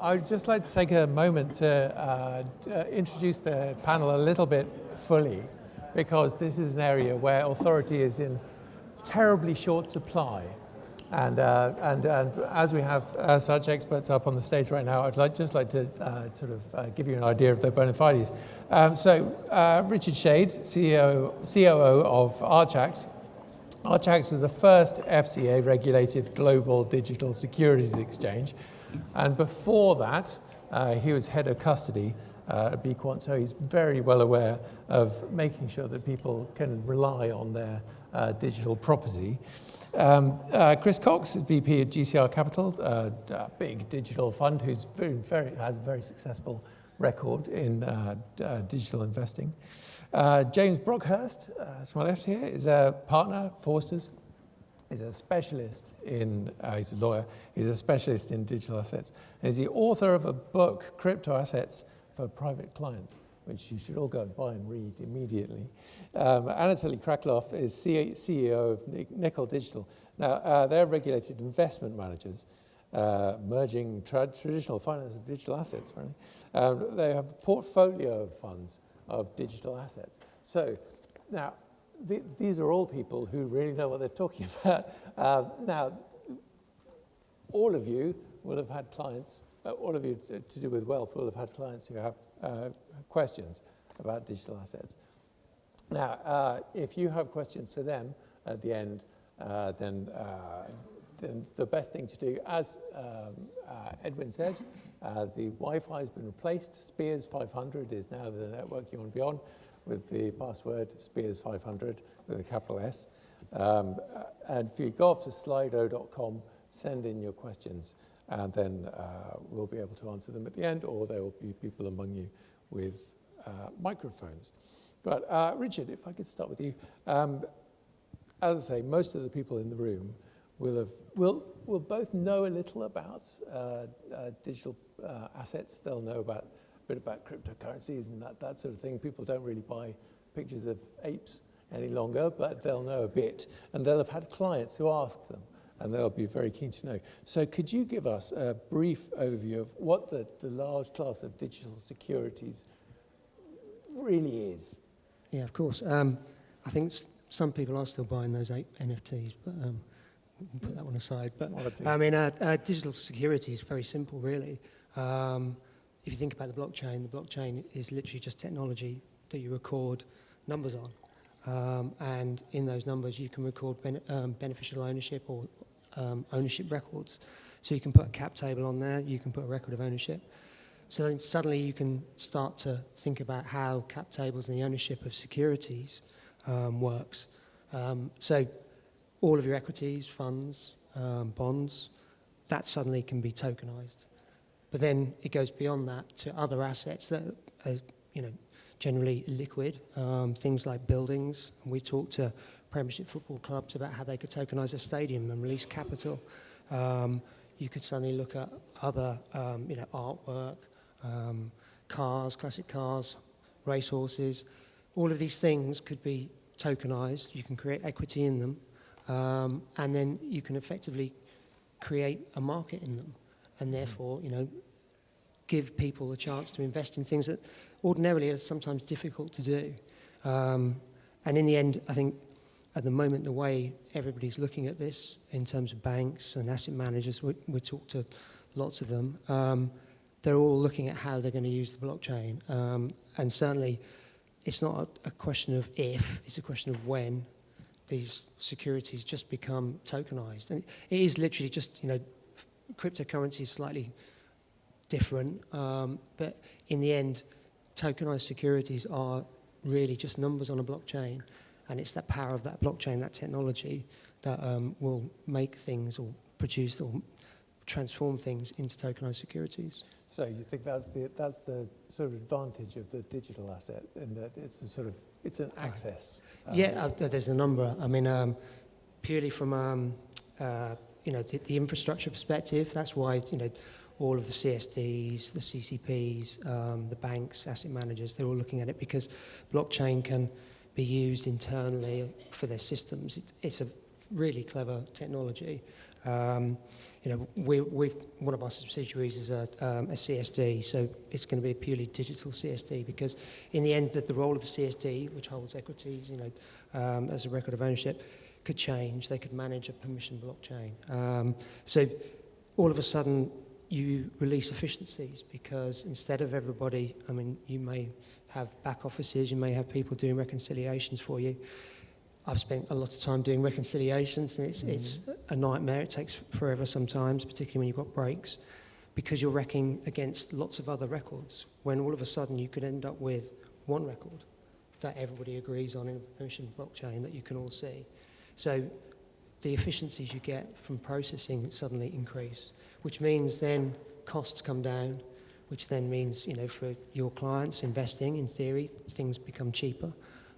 I'd just like to take a moment to introduce the panel a little bit fully, because this is an area where authority is in terribly short supply. And as we have such experts up on the stage right now, I'd just like to give you an idea of their bona fides. Richard Shade, COO of Archax. Archax was the first FCA-regulated global digital securities exchange. And before that, he was head of custody at BQuant, so he's very well aware of making sure that people can rely on their digital property. Chris Cox is VP at GSR Capital, a big digital fund who's has a very successful record in digital investing. James Brockhurst, to my left here, is a partner at Forsters. He's a specialist in, he's a lawyer, he's a specialist in digital assets. And he's the author of a book, Crypto Assets for Private Clients, which you should all go and buy and read immediately. Anatoly Crachilov is CEO of Nickel Digital. Now, they're regulated investment managers, merging traditional finance with digital assets, really. They have a portfolio of funds of digital assets. So, now, these are all people who really know what they're talking about. Now, all of you will have had clients, all of you to do with wealth will have had clients who have questions about digital assets. Now, if you have questions for them at the end, then the best thing to do, as Edwin said, the Wi-Fi has been replaced. Spears 500 is now the network you want to be on, with the password Spears500 with a capital S. And if you go off to slido.com, send in your questions, and then we'll be able to answer them at the end, or there will be people among you with microphones. But Richard, if I could start with you. As I say, most of the people in the room will both know a little about digital assets. They'll know a bit about cryptocurrencies and that sort of thing. People don't really buy pictures of apes any longer, but they'll know a bit. And they'll have had clients who ask them, and they'll be very keen to know. So could you give us a brief overview of what the large class of digital securities really is? Yeah, of course. I think some people are still buying those NFTs, but we'll put that one aside. But I mean, digital security is very simple, really. If you think about the blockchain is literally just technology that you record numbers on. And in those numbers, you can record beneficial ownership or ownership records. So you can put a cap table on there, you can put a record of ownership. So then suddenly you can start to think about how cap tables and the ownership of securities works. So all of your equities, funds, bonds, that suddenly can be tokenized. But then it goes beyond that to other assets that are, generally liquid, things like buildings. We talked to Premiership football clubs about how they could tokenize a stadium and release capital. You could suddenly look at other, artwork, cars, classic cars, racehorses. All of these things could be tokenized. You can create equity in them, and then you can effectively create a market in them, and therefore, give people a chance to invest in things that ordinarily are sometimes difficult to do. And in the end, I think at the moment, the way everybody's looking at this in terms of banks and asset managers, we talk to lots of them, they're all looking at how they're going to use the blockchain. And certainly, it's not a question of if, it's a question of when these securities just become tokenized. And it is literally just, cryptocurrency is slightly different, but in the end, tokenized securities are really just numbers on a blockchain, and it's that power of that blockchain, that technology, that will make things or produce or transform things into tokenized securities. So you think that's the sort of advantage of the digital asset, in that it's an access. There's a number. I mean, purely from the infrastructure perspective, that's why all of the CSDs, the CCPs, the banks, asset managers, they're all looking at it because blockchain can be used internally for their systems. It's a really clever technology. one of our subsidiaries is a CSD, so it's going to be a purely digital CSD, because in the end, the role of the CSD, which holds equities, as a record of ownership, could change. They could manage a permission blockchain. So all of a sudden, you release efficiencies, because instead of everybody, you may have back offices, you may have people doing reconciliations for you. I've spent a lot of time doing reconciliations, and it's a nightmare. It takes forever sometimes, particularly when you've got breaks, because you're reckoning against lots of other records, when all of a sudden you could end up with one record that everybody agrees on in a permission blockchain that you can all see. So the efficiencies you get from processing suddenly increase, which means then costs come down, which then means, for your clients investing, in theory, things become cheaper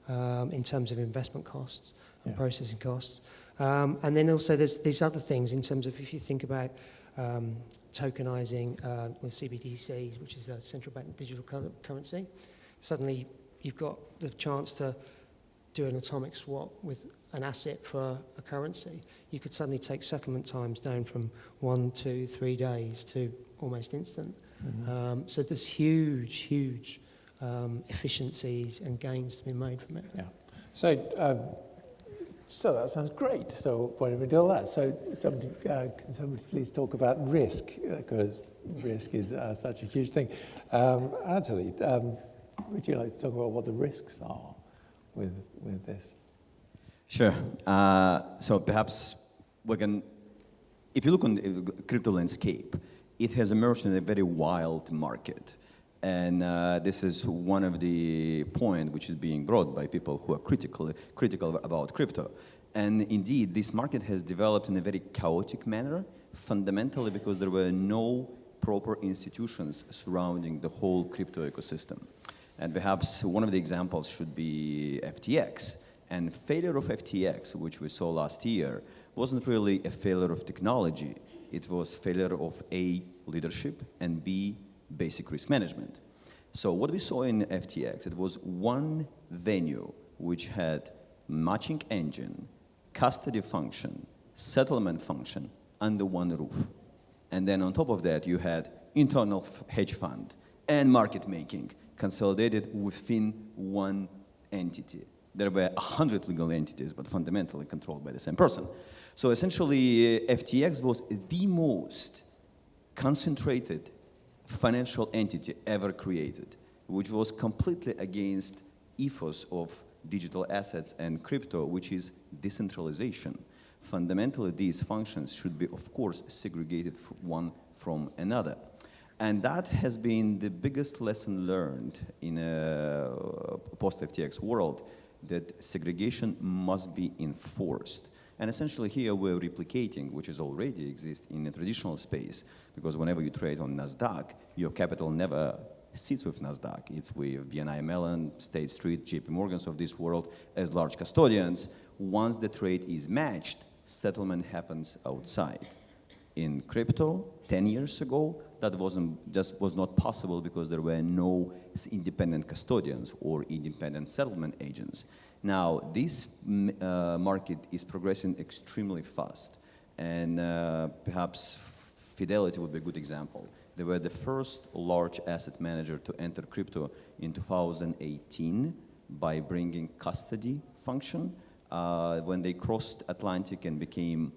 in terms of investment costs and processing costs. And then also there's these other things in terms of, if you think about tokenizing with CBDCs, which is a central bank digital currency, suddenly you've got the chance to do an atomic swap with an asset for a currency. You could suddenly take settlement times down from 1, 2, 3 days to almost instant. So there's huge efficiencies and gains to be made from it. Yeah. So that sounds great. So why don't we do all that? So can somebody please talk about risk, because risk is such a huge thing. Anatoly, would you like to talk about what the risks are with this? Sure. So perhaps we can, if you look on the crypto landscape, it has emerged in a very wild market. And this is one of the points which is being brought by people who are critical about crypto. And indeed, this market has developed in a very chaotic manner, fundamentally because there were no proper institutions surrounding the whole crypto ecosystem. And perhaps one of the examples should be FTX. And failure of FTX, which we saw last year, wasn't really a failure of technology. It was failure of A, leadership, and B, basic risk management. So what we saw in FTX, it was one venue which had matching engine, custody function, settlement function under one roof. And then on top of that, you had internal hedge fund and market making consolidated within one entity. There were 100 legal entities, but fundamentally controlled by the same person. So essentially, FTX was the most concentrated financial entity ever created, which was completely against ethos of digital assets and crypto, which is decentralization. Fundamentally, these functions should be, of course, segregated one from another. And that has been the biggest lesson learned in a post-FTX world, that segregation must be enforced. And essentially here we're replicating, which is already exists in a traditional space, because whenever you trade on NASDAQ, your capital never sits with NASDAQ. It's with BNY Mellon, State Street, JP Morgans of this world as large custodians. Once the trade is matched, settlement happens outside. In crypto, 10 years ago, that was not possible because there were no independent custodians or independent settlement agents. Now, this market is progressing extremely fast, and perhaps Fidelity would be a good example. They were the first large asset manager to enter crypto in 2018 by bringing custody function. When they crossed Atlantic and became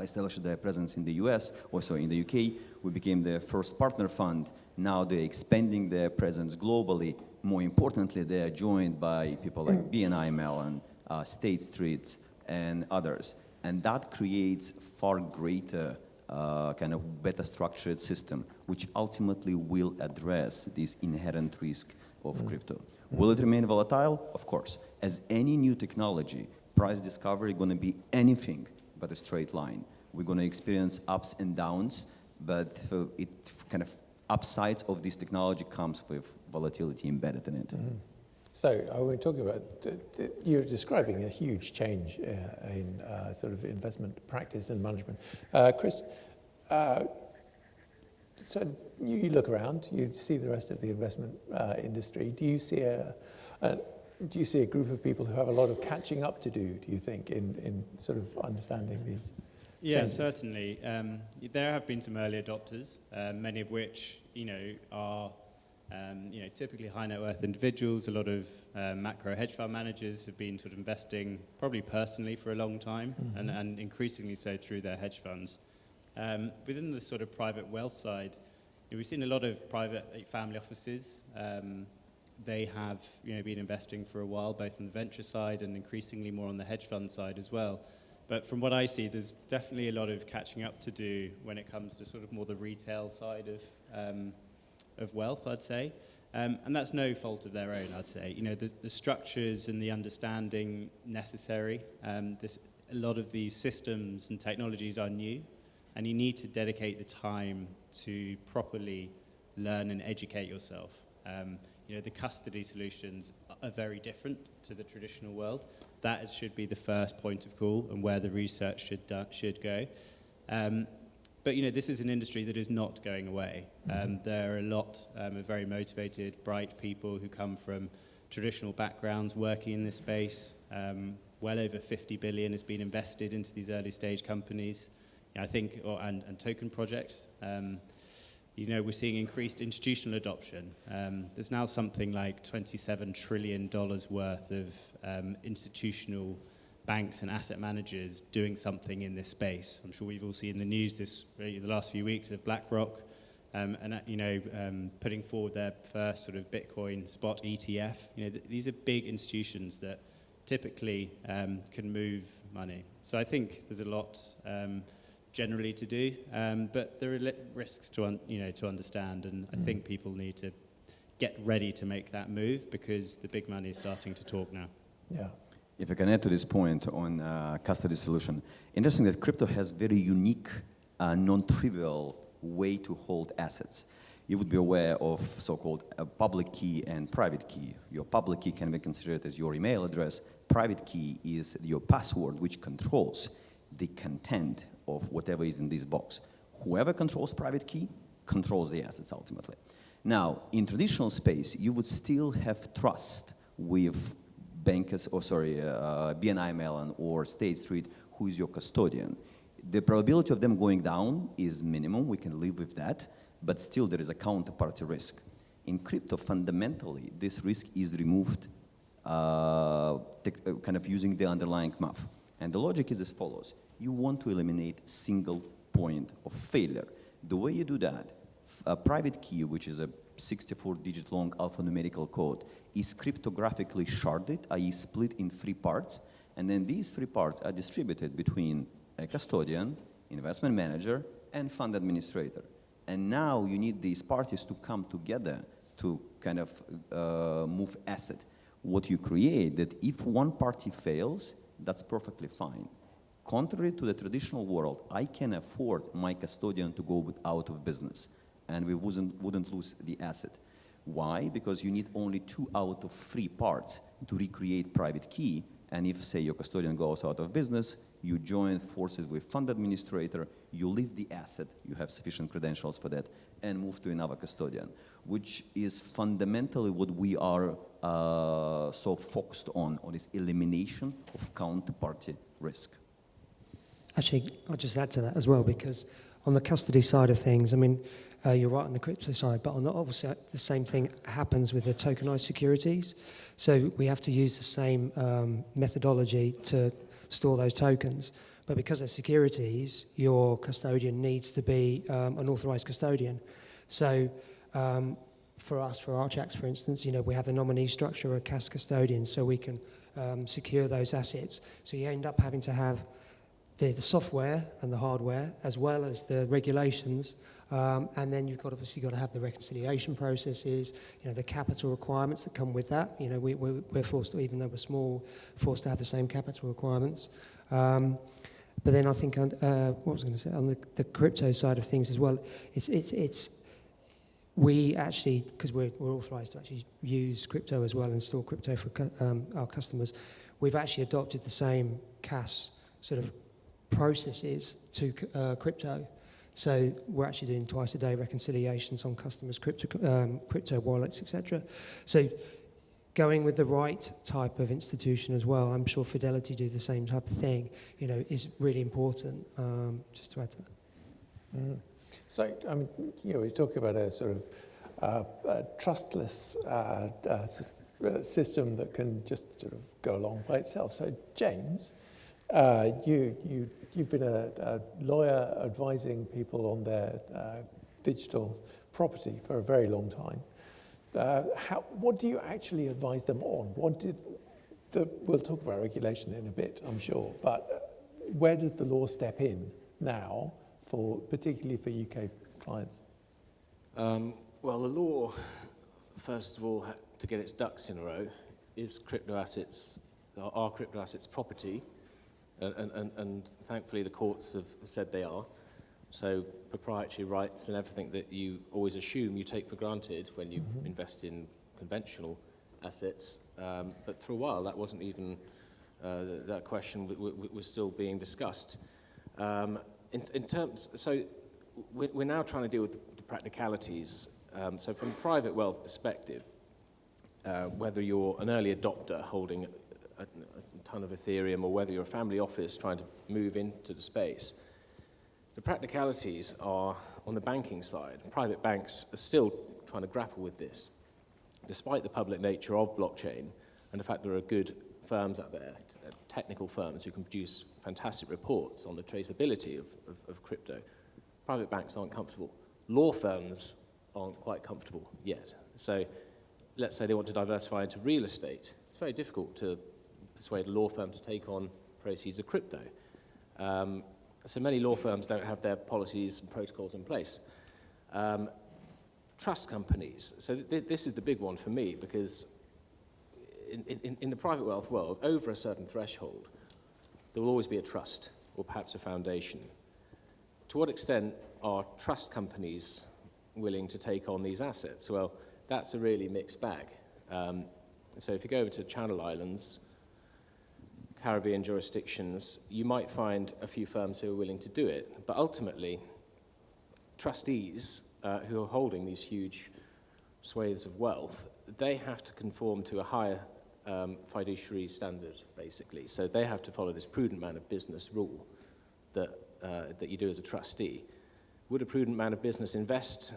established their presence in the US, also in the UK, we became their first partner fund. Now they're expanding their presence globally. More importantly, they are joined by people like BNY Mellon, State Street, and others. And that creates far greater kind of better structured system, which ultimately will address this inherent risk of crypto. Will it remain volatile? Of course. As any new technology, price discovery is going to be anything but a straight line. We're going to experience ups and downs, but it kind of upsides of this technology comes with volatility embedded in it. So we're talking about, you're describing a huge change in sort of investment practice and management. Chris, so you look around, you see the rest of the investment industry. Do you see a group of people who have a lot of catching up to do you think, in sort of understanding these Yeah, changes? certainly. There have been some early adopters, many of which, are typically high net worth individuals. A lot of macro hedge fund managers have been sort of investing probably personally for a long time, and increasingly so through their hedge funds. Within the sort of private wealth side, we've seen a lot of private family offices. They have been investing for a while, both on the venture side and increasingly more on the hedge fund side as well. But from what I see, there's definitely a lot of catching up to do when it comes to sort of more the retail side of wealth, I'd say. And that's no fault of their own, I'd say. The structures and the understanding necessary, a lot of these systems and technologies are new, and you need to dedicate the time to properly learn and educate yourself. The custody solutions are very different to the traditional world. That should be the first point of call and where the research should go. But this is an industry that is not going away. There are a lot of very motivated, bright people who come from traditional backgrounds working in this space. Well over 50 billion has been invested into these early stage companies. I think, and token projects. We're seeing increased institutional adoption. There's now something like $27 trillion worth of institutional banks and asset managers doing something in this space. I'm sure we've all seen the news the last few weeks of BlackRock, putting forward their first sort of Bitcoin spot ETF. These are big institutions that typically can move money. So I think there's a lot generally to do, but there are risks to understand, and I think people need to get ready to make that move because the big money is starting to talk now. Yeah. If I can add to this point on custody solution, interesting that crypto has very unique, non-trivial way to hold assets. You would be aware of so-called a public key and private key. Your public key can be considered as your email address. Private key is your password, which controls the content of whatever is in this box. Whoever controls private key controls the assets ultimately. Now, in traditional space, you would still have trust with bankers, BNI Mellon or State Street, who is your custodian. The probability of them going down is minimum. We can live with that, but still there is a counterparty risk. In crypto, fundamentally, this risk is removed kind of using the underlying math. And the logic is as follows. You want to eliminate single point of failure. The way you do that, a private key, which is a 64-digit long alphanumerical code, is cryptographically sharded, i.e. split in 3 parts, and then these 3 parts are distributed between a custodian, investment manager, and fund administrator. And now you need these parties to come together to kind of move asset. What you create, that if one party fails, that's perfectly fine. Contrary to the traditional world, I can afford my custodian to go out of business, and we wouldn't lose the asset. Why? Because you need only 2 out of 3 parts to recreate private key, and if, say, your custodian goes out of business, you join forces with fund administrator, you leave the asset, you have sufficient credentials for that, and move to another custodian, which is fundamentally what we are so focused on this elimination of counterparty risk. Actually, I'll just add to that as well, because on the custody side of things, I mean, you're right on the crypto side, but on the obviously the same thing happens with the tokenized securities. So we have to use the same methodology to store those tokens. But because they're securities, your custodian needs to be an authorized custodian. So for us, for Archax, for instance, we have the nominee structure, a CAS custodian, so we can secure those assets. So you end up having to have the software and the hardware, as well as the regulations, and then you've obviously got to have the reconciliation processes, the capital requirements that come with that. We're forced to, even though we're small, forced to have the same capital requirements. But then I think, what was I going to say, on the crypto side of things as well, we actually, because we're authorized to actually use crypto as well and store crypto for our customers, we've actually adopted the same CAS sort of processes to crypto. So we're actually doing twice a day reconciliations on customers' crypto wallets, etc. So going with the right type of institution as well. I'm sure Fidelity do the same type of thing, is really important, just to add to that. Mm. So, I mean, we're talking about a sort of a trustless system that can just sort of go along by itself. So, James, you've been a lawyer advising people on their digital property for a very long time. What do you actually advise them on? We'll talk about regulation in a bit, I'm sure, but where does the law step in now, particularly for UK clients? Well, the law, first of all, to get its ducks in a row, is crypto assets, are crypto assets property, and thankfully the courts have said they are. So proprietary rights and everything that you always assume you take for granted when you invest in conventional assets. But for a while, that wasn't even, that question was still being discussed. In terms, so we're now trying to deal with the practicalities. So from a private wealth perspective, whether you're an early adopter holding a ton of Ethereum or whether you're a family office trying to move into the space, the practicalities are on the banking side. Private banks are still trying to grapple with this, despite the public nature of blockchain and the fact there are good firms out there, technical firms who can produce fantastic reports on the traceability of crypto. Private banks aren't comfortable. Law firms aren't quite comfortable yet. So let's say they want to diversify into real estate. It's very difficult to persuade a law firm to take on proceeds of crypto. So many law firms don't have their policies and protocols in place. Trust companies. So this is the big one for me because in the private wealth world, over a certain threshold, there will always be a trust or perhaps a foundation. To what extent are trust companies willing to take on these assets? Well, that's a really mixed bag. So if you go over to Channel Islands, Caribbean jurisdictions, you might find a few firms who are willing to do it. But ultimately, trustees who are holding these huge swathes of wealth, they have to conform to a higher fiduciary standard, basically. So they have to follow this prudent man of business rule that you do as a trustee. Would a prudent man of business invest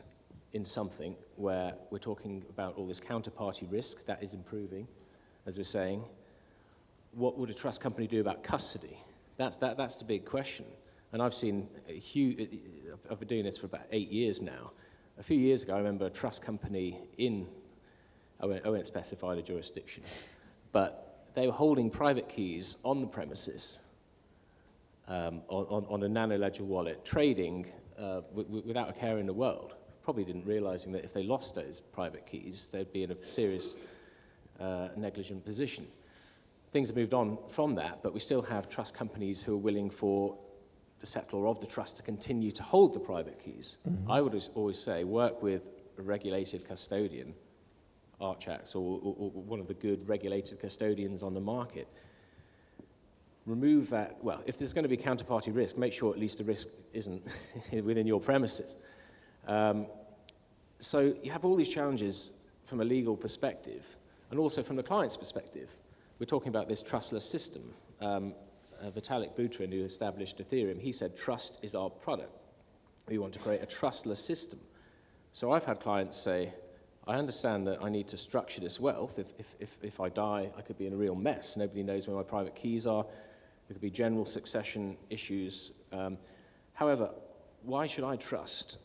in something where we're talking about all this counterparty risk that is improving, as we're saying? What would a trust company do about custody? That's the big question. And I've seen I've been doing this for about 8 years now. A few years ago, I remember a trust company I won't specify the jurisdiction, but they were holding private keys on the premises on a nano ledger wallet, trading without a care in the world, probably didn't realizing that if they lost those private keys, they'd be in a serious negligent position. Things have moved on from that, but we still have trust companies who are willing for the settlor of the trust to continue to hold the private keys. I would always say work with a regulated custodian, Archax, or one of the good regulated custodians on the market. Remove that, well, if there's going to be counterparty risk, make sure at least the risk isn't within your premises. So you have all these challenges from a legal perspective, and also from the client's perspective. We're talking about this trustless system. Vitalik Buterin, who established Ethereum, he said, trust is our product. We want to create a trustless system. So I've had clients say, I understand that I need to structure this wealth. If I die, I could be in a real mess. Nobody knows where my private keys are. There could be general succession issues. However, why should I trust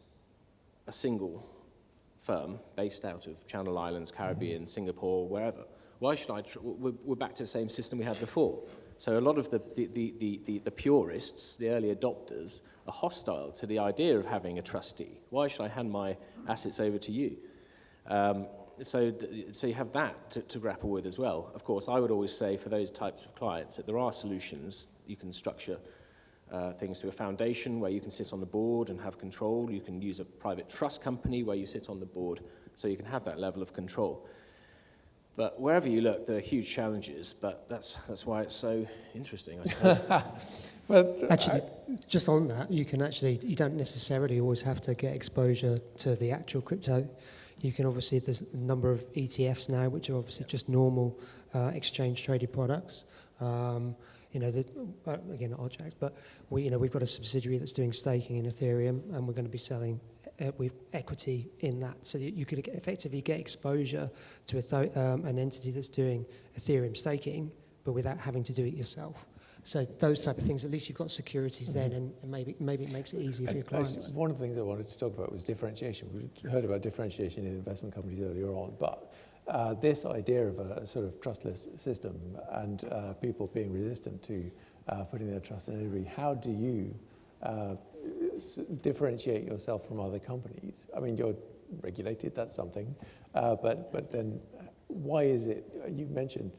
a single firm based out of Channel Islands, Caribbean, Singapore, wherever? Why should I? We're back to the same system we had before. So a lot of the purists, the early adopters, are hostile to the idea of having a trustee. Why should I hand my assets over to you? So you have that to grapple with as well. Of course, I would always say for those types of clients that there are solutions. You can structure things to a foundation where you can sit on the board and have control. You can use a private trust company where you sit on the board so you can have that level of control. But wherever you look, there are huge challenges, but that's why it's so interesting, I suppose. But actually, just on that, you don't necessarily always have to get exposure to the actual crypto. You can obviously, there's a number of ETFs now, which are obviously just normal exchange traded products. You know, again, not Archax, but we've got a subsidiary that's doing staking in Ethereum, and we're going to be selling with equity in that, so that you could effectively get exposure to an entity that's doing Ethereum staking, but without having to do it yourself. So those type of things, at least you've got securities then, and maybe it makes it easier for your clients. One of the things I wanted to talk about was differentiation. We heard about differentiation in investment companies earlier on, but this idea of a sort of trustless system and people being resistant to putting their trust in anybody, how do you differentiate yourself from other companies? I mean, you're regulated, that's something, but then why is it, you mentioned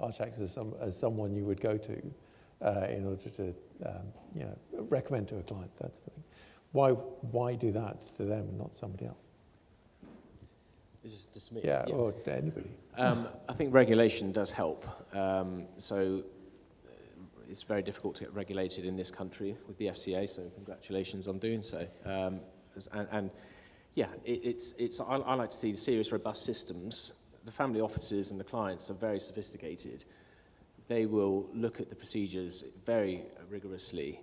Archax as someone you would go to in order to recommend to a client, that sort of thing. Why do that to them and not somebody else? This is just me. Yeah, or anybody. I think regulation does help. So it's very difficult to get regulated in this country with the FCA, so congratulations on doing so. And yeah, I like to see serious, robust systems. The family offices and the clients are very sophisticated. They will look at the procedures very rigorously.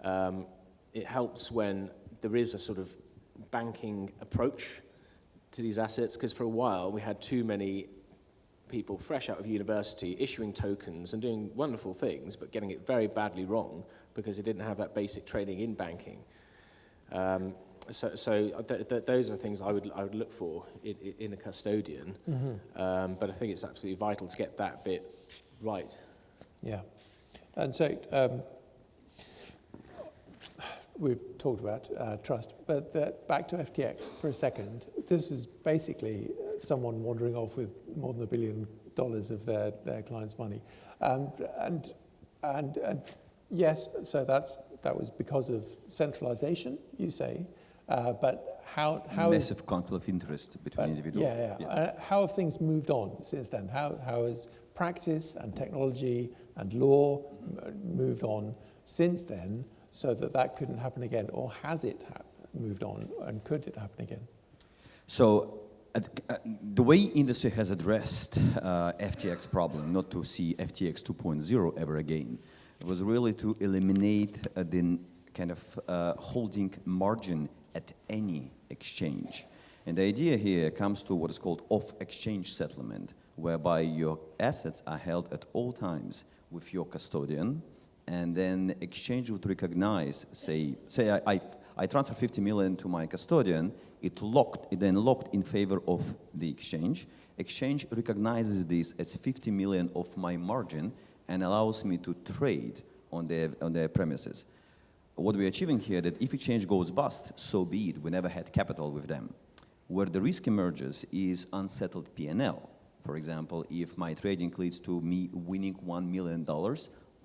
It helps when there is a sort of banking approach to these assets, because for a while we had too many people fresh out of university issuing tokens and doing wonderful things, but getting it very badly wrong because they didn't have that basic training in banking. So those are the things I would look for in a custodian. Mm-hmm. But I think it's absolutely vital to get that bit right. Yeah, and so we've talked about trust, but back to FTX for a second. This is basically someone wandering off with more than $1 billion of their clients' money, and yes, so that was because of centralization, you say, but how massive conflict of interest between individuals. Yeah. How have things moved on since then? How has practice and technology and law moved on since then, so that couldn't happen again? Or has it moved on, and could it happen again? So the way industry has addressed FTX problem, not to see FTX 2.0 ever again, was really to eliminate the kind of holding margin at any exchange. And the idea here comes to what is called off-exchange settlement, whereby your assets are held at all times with your custodian, and then exchange would recognize, say I transfer 50 million to my custodian, it then locked in favor of the exchange. Exchange recognizes this as 50 million of my margin and allows me to trade on their premises. What we're achieving here, that if exchange goes bust, so be it. We never had capital with them. Where the risk emerges is unsettled P&L. For example, if my trading leads to me winning $1 million,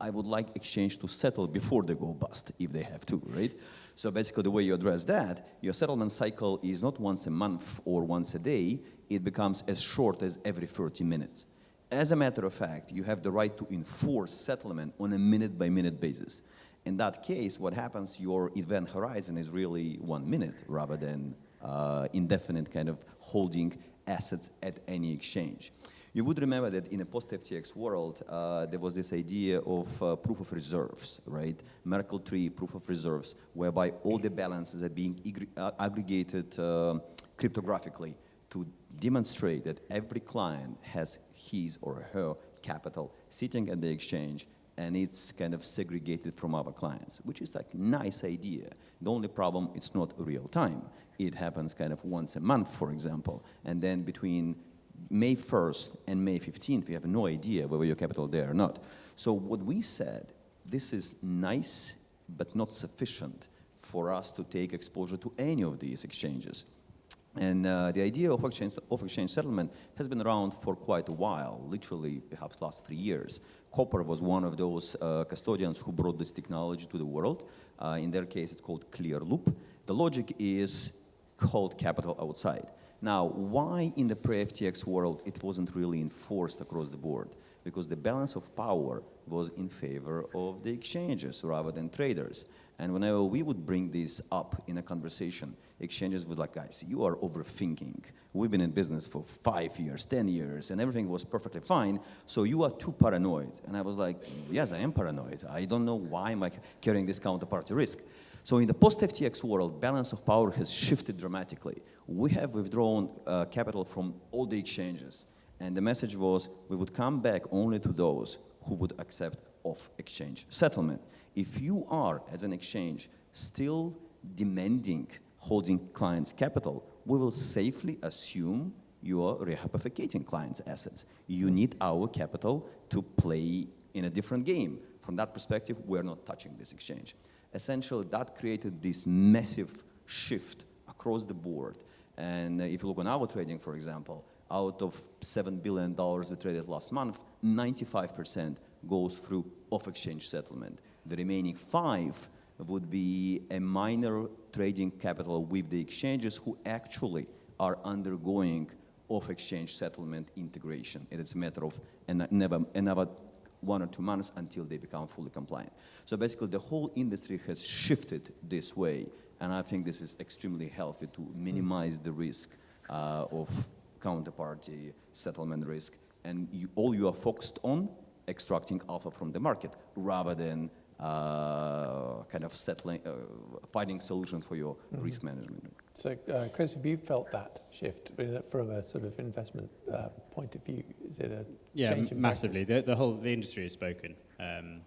I would like exchange to settle before they go bust, if they have to, right? So basically the way you address that, your settlement cycle is not once a month or once a day, it becomes as short as every 30 minutes. As a matter of fact, you have the right to enforce settlement on a minute-by-minute basis. In that case, what happens, your event horizon is really 1 minute rather than indefinite kind of holding assets at any exchange. You would remember that in a post-FTX world, there was this idea of proof of reserves, right? Merkle tree proof of reserves, whereby all the balances are being aggregated cryptographically to demonstrate that every client has his or her capital sitting at the exchange, and it's kind of segregated from other clients, which is like a nice idea. The only problem, it's not real time. It happens kind of once a month, for example, and then between May 1st and May 15th, we have no idea whether your capital there or not. So what we said, this is nice, but not sufficient for us to take exposure to any of these exchanges. And the idea of off-exchange settlement has been around for quite a while, literally perhaps last 3 years. Copper was one of those custodians who brought this technology to the world. In their case, it's called Clear Loop. The logic is hold capital outside. Now, why in the pre-FTX world it wasn't really enforced across the board? Because the balance of power was in favor of the exchanges rather than traders. And whenever we would bring this up in a conversation, exchanges would like, guys, you are overthinking. We've been in business for 5 years, 10 years, and everything was perfectly fine, so you are too paranoid. And I was like, yes, I am paranoid. I don't know why am I carrying this counterparty risk. So in the post-FTX world, balance of power has shifted dramatically. We have withdrawn capital from all the exchanges. And the message was, we would come back only to those who would accept off-exchange settlement. If you are, as an exchange, still demanding holding clients' capital, we will safely assume you are rehypothecating clients' assets. You need our capital to play in a different game. From that perspective, we're not touching this exchange. Essentially, that created this massive shift across the board. And if you look on our trading, for example, out of $7 billion we traded last month, 95% goes through off-exchange settlement. The remaining 5 would be a minor trading capital with the exchanges who actually are undergoing off-exchange settlement integration. It is a matter of another 1 or 2 months until they become fully compliant. So basically, the whole industry has shifted this way, and I think this is extremely healthy to minimize the risk of counterparty settlement risk, and all you are focused on extracting alpha from the market rather than kind of finding solution for your risk management. So, Chris, have you felt that shift from a sort of investment point of view? Is it a change in massively. The industry has spoken, and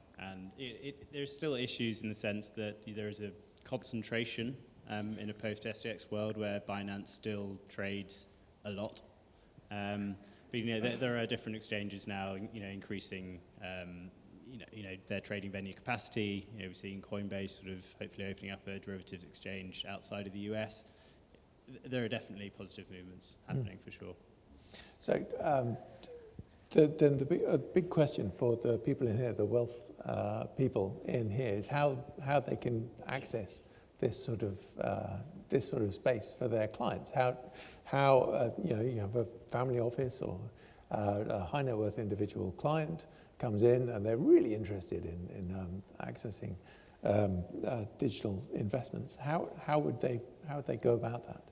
there's still issues in the sense that there is a concentration in a post-FTX world where Binance still trades a lot. But there are different exchanges now, increasing their trading venue capacity. We're seeing Coinbase sort of hopefully opening up a derivatives exchange outside of the US. There are definitely positive movements happening for sure. So then the big question for the people in here, the wealth people in here, is how they can access this sort of space for their clients. How you have a family office or a high net worth individual client comes in and they're really interested in accessing digital investments. How would they go about that?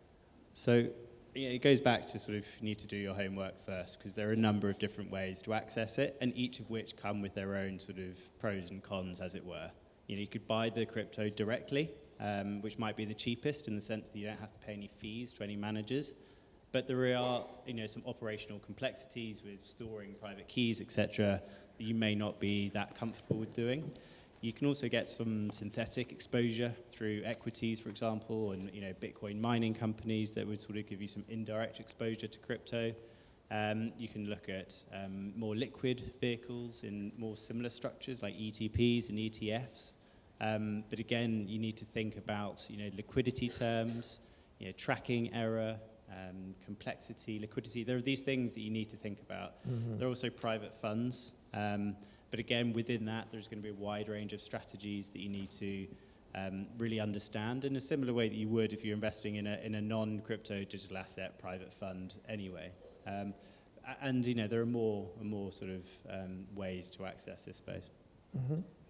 So it goes back to sort of you need to do your homework first, because there are a number of different ways to access it, and each of which come with their own sort of pros and cons, as it were. You could buy the crypto directly, which might be the cheapest in the sense that you don't have to pay any fees to any managers. But there are some operational complexities with storing private keys, etc., that you may not be that comfortable with doing. You can also get some synthetic exposure through equities, for example, and Bitcoin mining companies that would sort of give you some indirect exposure to crypto. You can look at more liquid vehicles in more similar structures like ETPs and ETFs. But again, you need to think about liquidity terms, tracking error, complexity, liquidity. There are these things that you need to think about. There are also private funds. But again, within that, there's going to be a wide range of strategies that you need to really understand in a similar way that you would if you're investing in a non-crypto digital asset private fund anyway. And there are more and more sort of ways to access this space.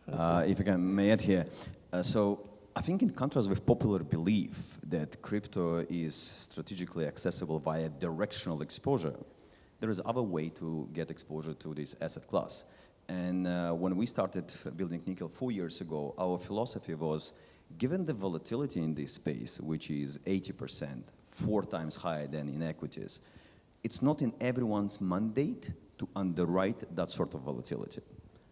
If I can may add here, so I think in contrast with popular belief that crypto is strategically accessible via directional exposure, there is other way to get exposure to this asset class. And when we started building Nickel 4 years ago, our philosophy was, given the volatility in this space, which is 80%, 4 times higher than in equities, it's not in everyone's mandate to underwrite that sort of volatility.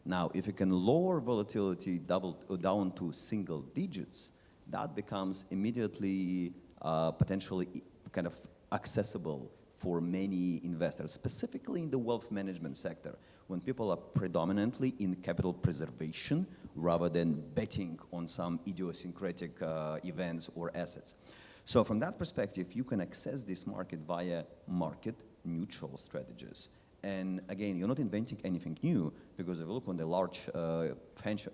Now, if you can lower volatility down to single digits, that becomes immediately potentially kind of accessible for many investors, specifically in the wealth management sector, when people are predominantly in capital preservation rather than betting on some idiosyncratic events or assets. So from that perspective, you can access this market via market-neutral strategies. And again, you're not inventing anything new, because if you look on the large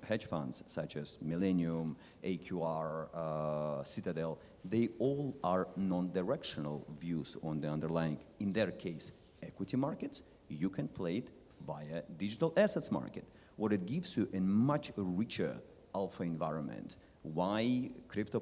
hedge funds such as Millennium, AQR, Citadel, they all are non-directional views on the underlying, in their case, equity markets. You can play it via digital assets market, where it gives you a much richer alpha environment Why crypto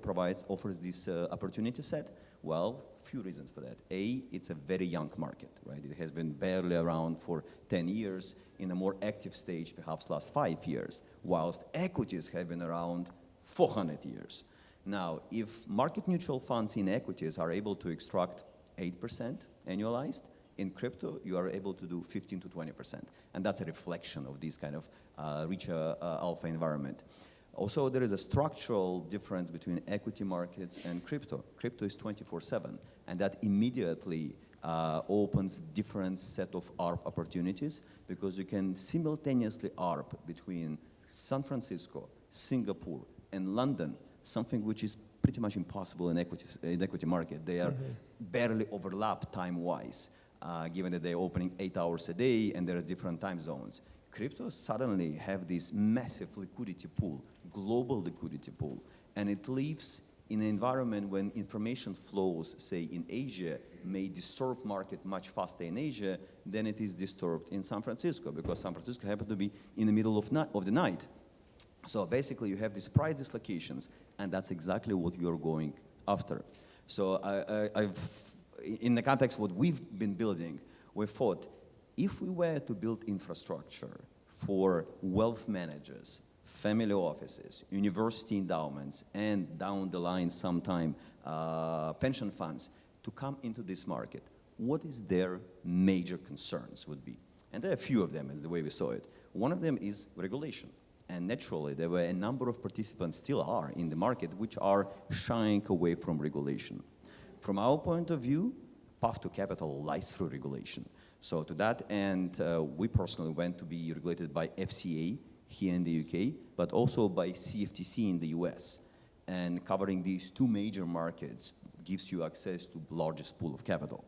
offers this opportunity set? Well, few reasons for that. A, it's a very young market, right? It has been barely around for 10 years, in a more active stage, perhaps last 5 years, whilst equities have been around 400 years. Now, if market mutual funds in equities are able to extract 8% annualized, in crypto, you are able to do 15 to 20%. And that's a reflection of this kind of richer alpha environment. Also, there is a structural difference between equity markets and crypto. Crypto is 24/7, and that immediately opens different set of ARB opportunities, because you can simultaneously ARB between San Francisco, Singapore, and London, something which is pretty much impossible in equity market. They are barely overlap time-wise, given that they're opening 8 hours a day and there are different time zones. Cryptos suddenly have this massive liquidity pool, global liquidity pool, and it lives in an environment when information flows, say in Asia, may disturb market much faster in Asia than it is disturbed in San Francisco, because San Francisco happens to be in the middle of the night. So basically you have these price dislocations, and that's exactly what you're going after. So in the context of what we've been building, we thought, if we were to build infrastructure for wealth managers, family offices, university endowments, and down the line sometime pension funds to come into this market, what is their major concerns would be? And there are a few of them, as the way we saw it. One of them is regulation. And naturally, there were a number of participants, still are, in the market, which are shying away from regulation. From our point of view, path to capital lies through regulation. So to that end, we personally went to be regulated by FCA here in the UK, but also by CFTC in the US. And covering these two major markets gives you access to the largest pool of capital.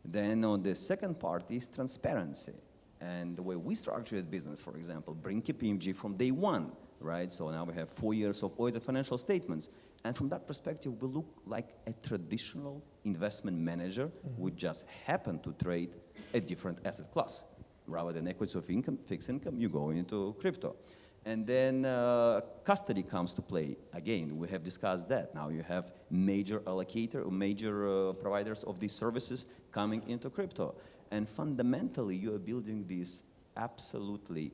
Then on the second part is transparency. And the way we structured business, for example, bring KPMG from day one, right? So now we have 4 years of audited financial statements. And from that perspective, we look like a traditional investment manager. We just happen to trade a different asset class. Rather than equities of income, fixed income, you go into crypto. And then custody comes to play. Again, we have discussed that. Now you have major allocator or major providers of these services coming into crypto. And fundamentally, you are building this absolutely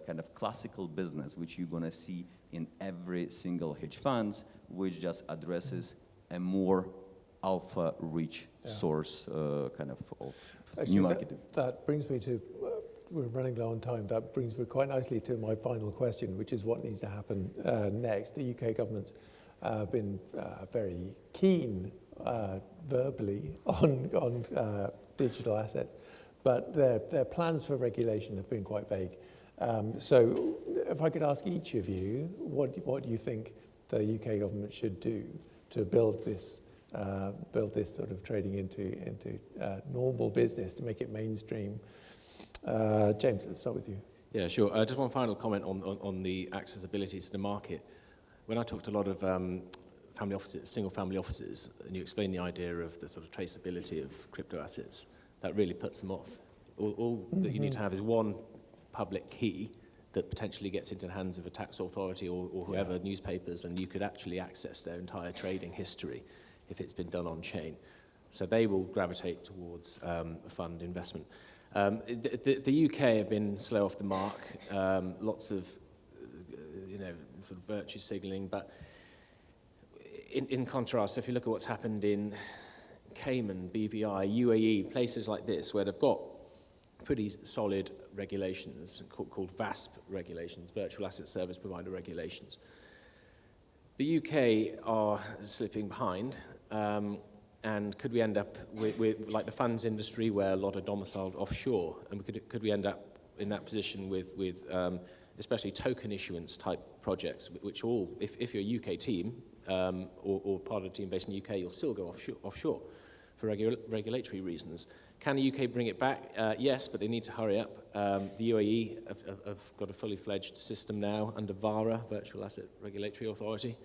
kind of classical business, which you're going to see in every single hedge funds, which just addresses a more alpha-rich source kind of Actually, new market. That brings me to, we're running low on time, that brings me quite nicely to my final question, which is what needs to happen next. The UK government's been very keen verbally on digital assets, but their plans for regulation have been quite vague. So if I could ask each of you, what do you think the UK government should do to build this sort of trading into normal business, to make it mainstream? James, let's start with you. Yeah, sure. Just one final comment on the accessibility to the market. When I talked to a lot of family offices, single family offices, and you explain the idea of the sort of traceability of crypto assets, that really puts them off. All that you need to have is one public key that potentially gets into the hands of a tax authority or whoever, newspapers, and you could actually access their entire trading history if it's been done on chain. So they will gravitate towards fund investment. The UK have been slow off the mark, lots of sort of virtue signalling, but in contrast, if you look at what's happened in Cayman, BVI, UAE, places like this where they've got pretty solid regulations called VASP regulations, Virtual Asset Service Provider regulations. The UK are slipping behind, and could we end up with like the funds industry where a lot are domiciled offshore, and could we end up in that position with especially token issuance type projects, which all, if you're a UK team or part of a team based in the UK, you'll still go offshore for regulatory reasons. Can the UK bring it back? Yes, but they need to hurry up. The UAE have got a fully fledged system now under VARA, Virtual Asset Regulatory Authority,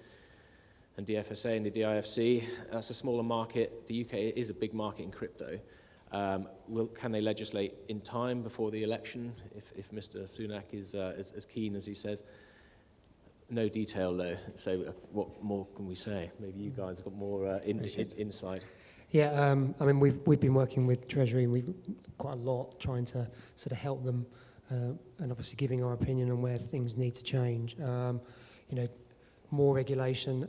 and DFSA and the DIFC. That's a smaller market. The UK is a big market in crypto. Can they legislate in time before the election if Mr. Sunak is as keen as he says? no detail though, so what more can we say? Maybe you guys have got more insight. Yeah, I mean, we've been working with Treasury, and we've quite a lot trying to sort of help them, and obviously giving our opinion on where things need to change. More regulation,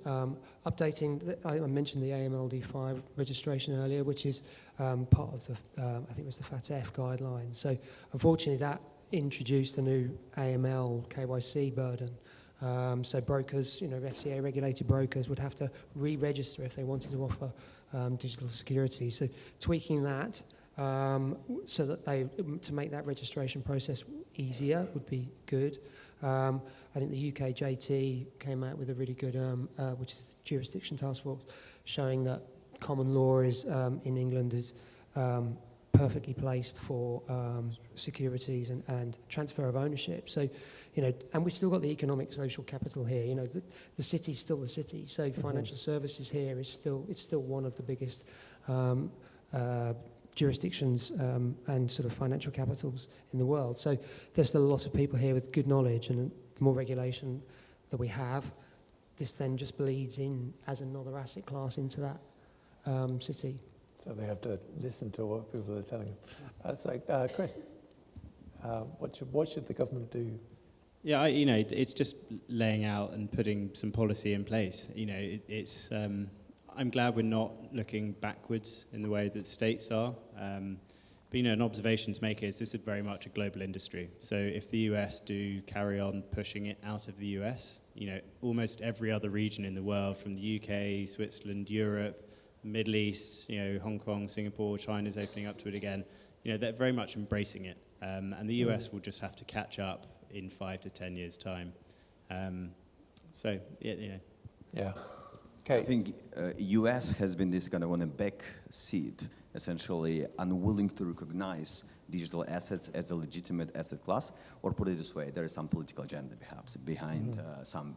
updating. I mentioned the AMLD5 registration earlier, which is part of the, I think it was the FATF guidelines. So unfortunately, that introduced a new AML KYC burden. So brokers, FCA regulated brokers would have to re-register if they wanted to offer digital securities. So tweaking that so that to make that registration process easier would be good. I think the UK JT came out with a really good, which is the Jurisdiction Task Force, showing that common law is in England is perfectly placed for securities and transfer of ownership. So, and we've still got the economic social capital here. The city's still the city. So financial services here is still one of the biggest jurisdictions and sort of financial capitals in the world. So there's still a lot of people here with good knowledge, and the more regulation that we have, this then just bleeds in as another asset class into that city. So they have to listen to what people are telling them. So, Chris, what should the government do? Yeah, it's just laying out and putting some policy in place. It's I'm glad we're not looking backwards in the way that states are. But an observation to make is this is very much a global industry. So if the US do carry on pushing it out of the US, almost every other region in the world, from the UK, Switzerland, Europe, Middle East, Hong Kong, Singapore, China's opening up to it again. They're very much embracing it, and the US will just have to catch up in 5 to 10 years' time. Yeah. Okay. I think US has been this kind of on a back seat, essentially unwilling to recognize digital assets as a legitimate asset class, or put it this way, there is some political agenda perhaps behind some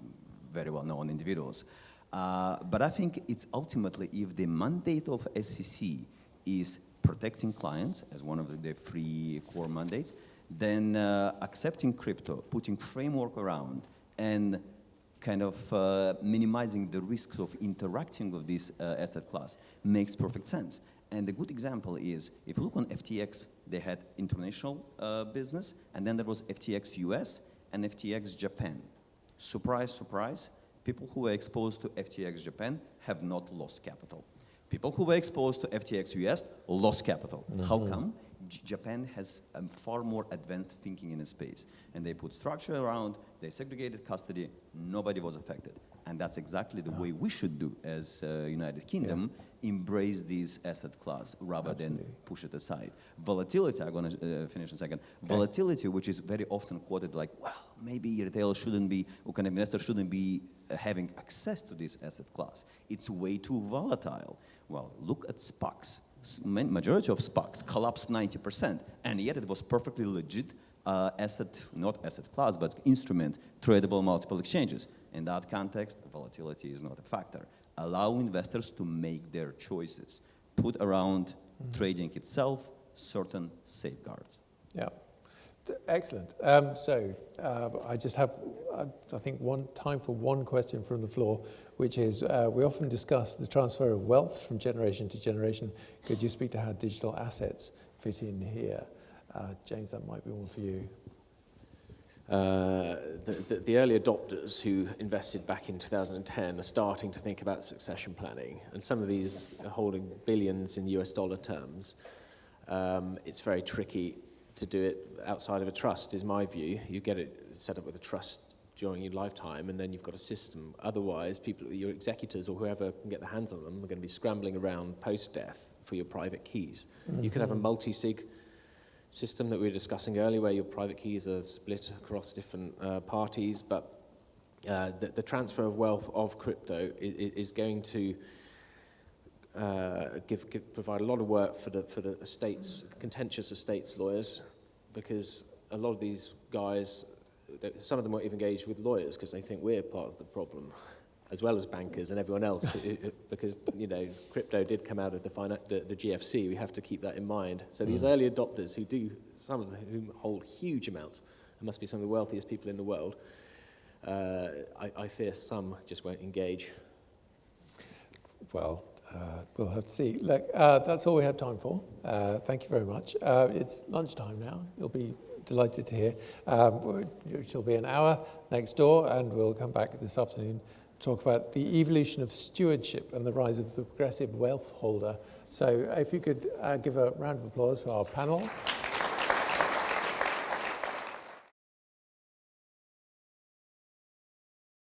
very well-known individuals. But I think it's ultimately, if the mandate of SEC is protecting clients as one of the three core mandates, then accepting crypto, putting framework around, and kind of minimizing the risks of interacting with this asset class makes perfect sense. And a good example is, if you look on FTX, they had international business, and then there was FTX US and FTX Japan. Surprise, surprise, people who were exposed to FTX Japan have not lost capital. People who were exposed to FTX US lost capital. How come? Japan has far more advanced thinking in the space, and they put structure around, they segregated custody, nobody was affected. And that's exactly the way we should do as United Kingdom, embrace this asset class rather than push it aside. Volatility, I'm going to finish in a second. Okay. Volatility, which is very often quoted like, well, maybe retail shouldn't be, or kind of investor shouldn't be having access to this asset class. It's way too volatile. Well, look at SPACs. Majority of SPACs collapsed 90%, and yet it was perfectly legit asset, not asset class, but instrument, tradable multiple exchanges. In that context, volatility is not a factor. Allow investors to make their choices. Put around trading itself certain safeguards. Yeah, excellent. I just have, I think, time for one question from the floor, which is, we often discuss the transfer of wealth from generation to generation. Could you speak to how digital assets fit in here? James, that might be one for you. The early adopters who invested back in 2010 are starting to think about succession planning, and some of these are holding billions in US dollar terms. It's very tricky to do it outside of a trust, is my view. You get it set up with a trust during your lifetime, and then you've got a system. Otherwise, your executors or whoever can get their hands on them are going to be scrambling around post-death for your private keys. You could have a multi-sig system that we were discussing earlier, where your private keys are split across different parties, but the transfer of wealth of crypto is going to provide a lot of work for the estates, contentious estates lawyers, because a lot of these guys, some of them won't even engage with lawyers because they think we're part of the problem, as well as bankers and everyone else, because crypto did come out of the GFC. We have to keep that in mind. So these early adopters some of whom hold huge amounts, and must be some of the wealthiest people in the world, I fear some just won't engage. Well, we'll have to see. Look, that's all we have time for. Thank you very much. It's lunchtime now. You'll be delighted to hear. Which will be an hour next door, and we'll come back this afternoon to talk about the evolution of stewardship and the rise of the progressive wealth holder. So if you could give a round of applause for our panel.